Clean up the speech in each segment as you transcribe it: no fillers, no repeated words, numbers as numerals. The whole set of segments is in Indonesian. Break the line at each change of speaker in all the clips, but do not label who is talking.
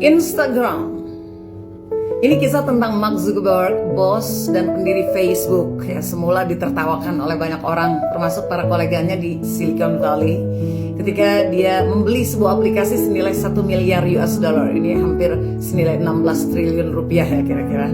Instagram. Ini kisah tentang Mark Zuckerberg, bos dan pendiri Facebook. Ya, semula ditertawakan oleh banyak orang, termasuk para koleganya di Silicon Valley, ketika dia membeli sebuah aplikasi senilai 1 miliar US dollar. Ini hampir senilai 16 triliun rupiah ya kira-kira.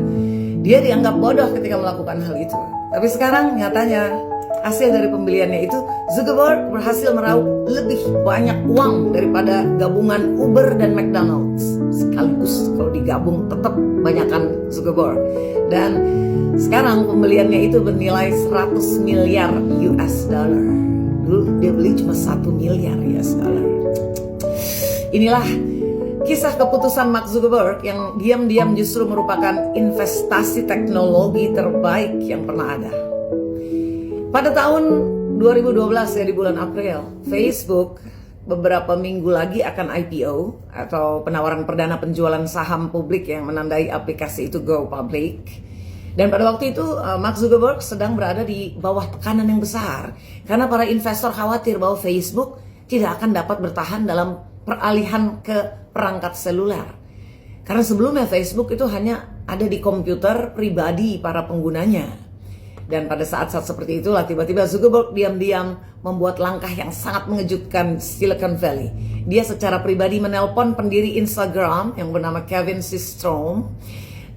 Dia dianggap bodoh ketika melakukan hal itu. Tapi sekarang nyatanya hasil dari pembeliannya itu, Zuckerberg berhasil meraup lebih banyak uang daripada gabungan Uber dan McDonald's sekaligus. Kalau digabung tetap banyakan Zuckerberg. Dan sekarang pembeliannya itu bernilai 100 miliar US dollar. Dulu dia beli cuma 1 miliar US dollar. Inilah kisah keputusan Mark Zuckerberg yang diam-diam justru merupakan investasi teknologi terbaik yang pernah ada. Pada tahun 2012 ya, di bulan April, Facebook beberapa minggu lagi akan IPO atau penawaran perdana penjualan saham publik yang menandai aplikasi itu go public. Dan pada waktu itu Mark Zuckerberg sedang berada di bawah tekanan yang besar karena para investor khawatir bahwa Facebook tidak akan dapat bertahan dalam peralihan ke perangkat seluler. Karena sebelumnya Facebook itu hanya ada di komputer pribadi para penggunanya. Dan pada saat-saat seperti itulah tiba-tiba Zuckerberg diam-diam membuat langkah yang sangat mengejutkan Silicon Valley. Dia secara pribadi menelpon pendiri Instagram yang bernama Kevin Systrom.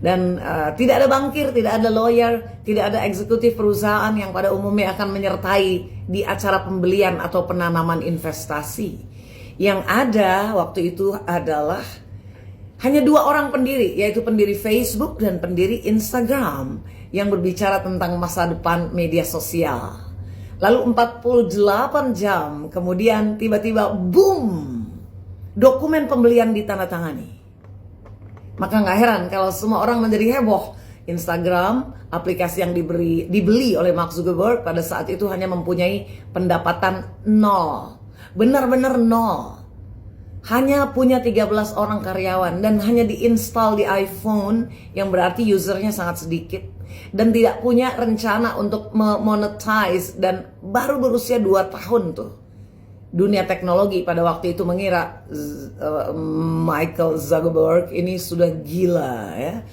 Dan tidak ada bankir, tidak ada lawyer, tidak ada eksekutif perusahaan yang pada umumnya akan menyertai di acara pembelian atau penanaman investasi. Yang ada waktu itu adalah hanya 2 orang pendiri, yaitu pendiri Facebook dan pendiri Instagram, yang berbicara tentang masa depan media sosial. Lalu 48 jam kemudian tiba-tiba boom, dokumen pembelian ditandatangani. Maka gak heran kalau semua orang menjadi heboh. Instagram, aplikasi yang dibeli oleh Mark Zuckerberg pada saat itu hanya mempunyai pendapatan 0. Benar-benar 0. Hanya punya 13 orang karyawan dan hanya diinstal di iPhone, yang berarti usernya sangat sedikit, dan tidak punya rencana untuk monetize, dan baru berusia 2 tahun tuh. Dunia teknologi pada waktu itu mengira Michael Zuckerberg ini sudah gila ya.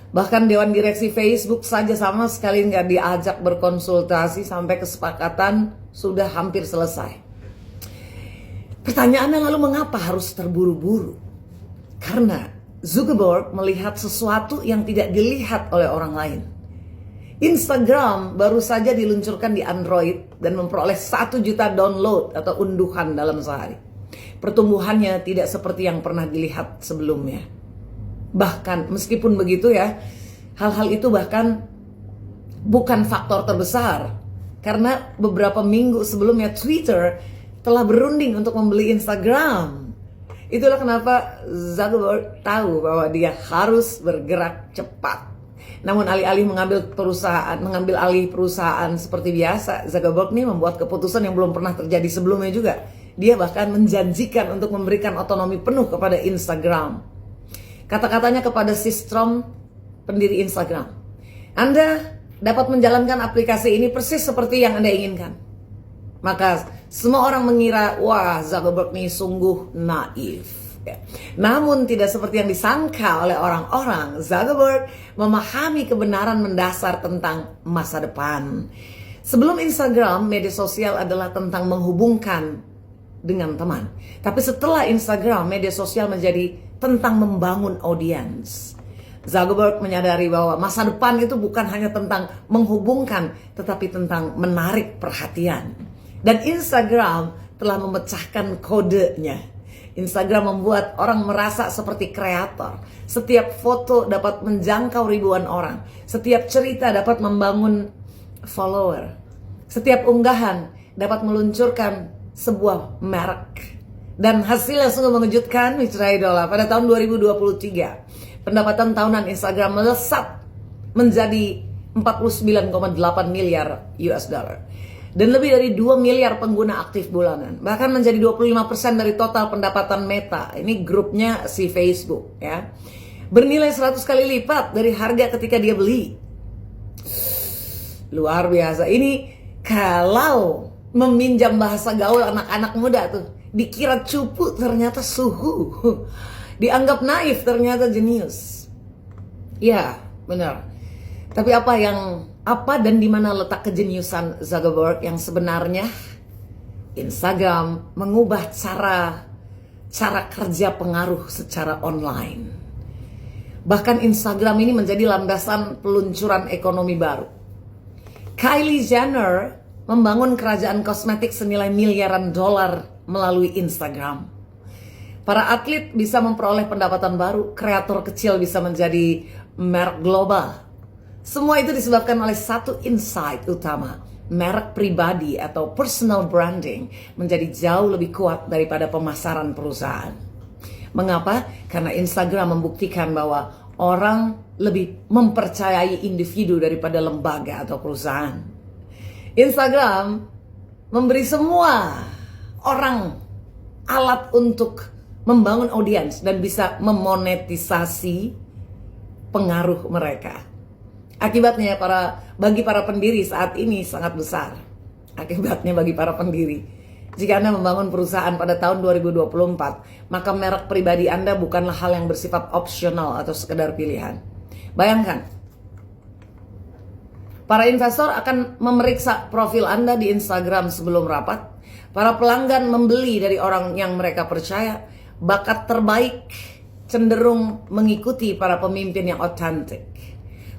Bahkan dewan direksi Facebook saja sama sekali nggak diajak berkonsultasi sampai kesepakatan sudah hampir selesai. Pertanyaannya lalu mengapa harus terburu-buru? Karena Zuckerberg melihat sesuatu yang tidak dilihat oleh orang lain. Instagram baru saja diluncurkan di Android dan memperoleh 1 juta download atau unduhan dalam sehari. Pertumbuhannya tidak seperti yang pernah dilihat sebelumnya. Bahkan meskipun begitu ya, hal-hal itu bahkan bukan faktor terbesar. Karena beberapa minggu sebelumnya Twitter telah berunding untuk membeli Instagram. Itulah kenapa Zuckerberg tahu bahwa dia harus bergerak cepat. Namun alih-alih mengambil alih perusahaan seperti biasa, Zuckerberg nih membuat keputusan yang belum pernah terjadi sebelumnya juga. Dia bahkan menjanjikan untuk memberikan otonomi penuh kepada Instagram. Kata-katanya kepada Systrom, pendiri Instagram, Anda dapat menjalankan aplikasi ini persis seperti yang Anda inginkan. Maka semua orang mengira, wah, Zuckerberg nih sungguh naif. Namun tidak seperti yang disangka oleh orang-orang. Zuckerberg memahami kebenaran mendasar tentang masa depan. Sebelum Instagram, media sosial adalah tentang menghubungkan dengan teman. Tapi setelah Instagram, media sosial menjadi tentang membangun audiens. Zuckerberg menyadari bahwa masa depan itu bukan hanya tentang menghubungkan, tetapi tentang menarik perhatian. Dan Instagram telah memecahkan kodenya. Instagram membuat orang merasa seperti kreator. Setiap foto dapat menjangkau ribuan orang. Setiap cerita dapat membangun follower. Setiap unggahan dapat meluncurkan sebuah merek. Dan hasilnya sungguh mengejutkan, Mitra Idola. Pada tahun 2023, pendapatan tahunan Instagram melesat menjadi 49,8 miliar US dollar. Dan lebih dari 2 miliar pengguna aktif bulanan. Bahkan menjadi 25% dari total pendapatan Meta. Ini grupnya si Facebook ya. Bernilai 100 kali lipat dari harga ketika dia beli. Luar biasa. Ini kalau meminjam bahasa gaul anak-anak muda tuh, dikira cupu ternyata suhu. Dianggap naif, ternyata jenius. Ya, benar. Tapi apa dan di mana letak kejeniusan Zuckerberg yang sebenarnya? Instagram mengubah cara kerja pengaruh secara online. Bahkan Instagram ini menjadi landasan peluncuran ekonomi baru. Kylie Jenner membangun kerajaan kosmetik senilai miliaran dolar melalui Instagram. Para atlet bisa memperoleh pendapatan baru, kreator kecil bisa menjadi merek global. Semua itu disebabkan oleh satu insight utama. Merek pribadi atau personal branding menjadi jauh lebih kuat daripada pemasaran perusahaan. Mengapa? Karena Instagram membuktikan bahwa orang lebih mempercayai individu daripada lembaga atau perusahaan. Instagram memberi semua orang alat untuk membangun audiens dan bisa memonetisasi pengaruh mereka. Akibatnya bagi para pendiri saat ini sangat besar. Akibatnya bagi para pendiri, jika Anda membangun perusahaan pada tahun 2024, maka merek pribadi Anda bukanlah hal yang bersifat opsional atau sekedar pilihan. Bayangkan, para investor akan memeriksa profil Anda di Instagram sebelum rapat. Para pelanggan membeli dari orang yang mereka percaya. Bakat terbaik cenderung mengikuti para pemimpin yang otentik.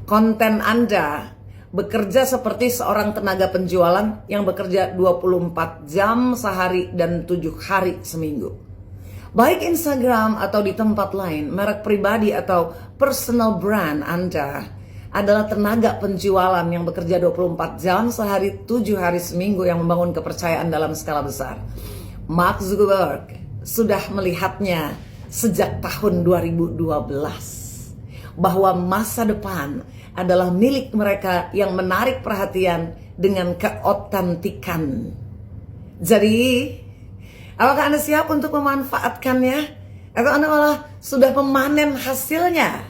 Konten Anda bekerja seperti seorang tenaga penjualan yang bekerja 24 jam sehari dan 7 hari seminggu. Baik Instagram atau di tempat lain, merek pribadi atau personal brand Anda adalah tenaga penjualan yang bekerja 24 jam sehari, 7 hari seminggu yang membangun kepercayaan dalam skala besar. Mark Zuckerberg sudah melihatnya sejak tahun 2012 bahwa masa depan adalah milik mereka yang menarik perhatian dengan keotentikan. Jadi, apakah Anda siap untuk memanfaatkannya? Atau Anda malah sudah memanen hasilnya?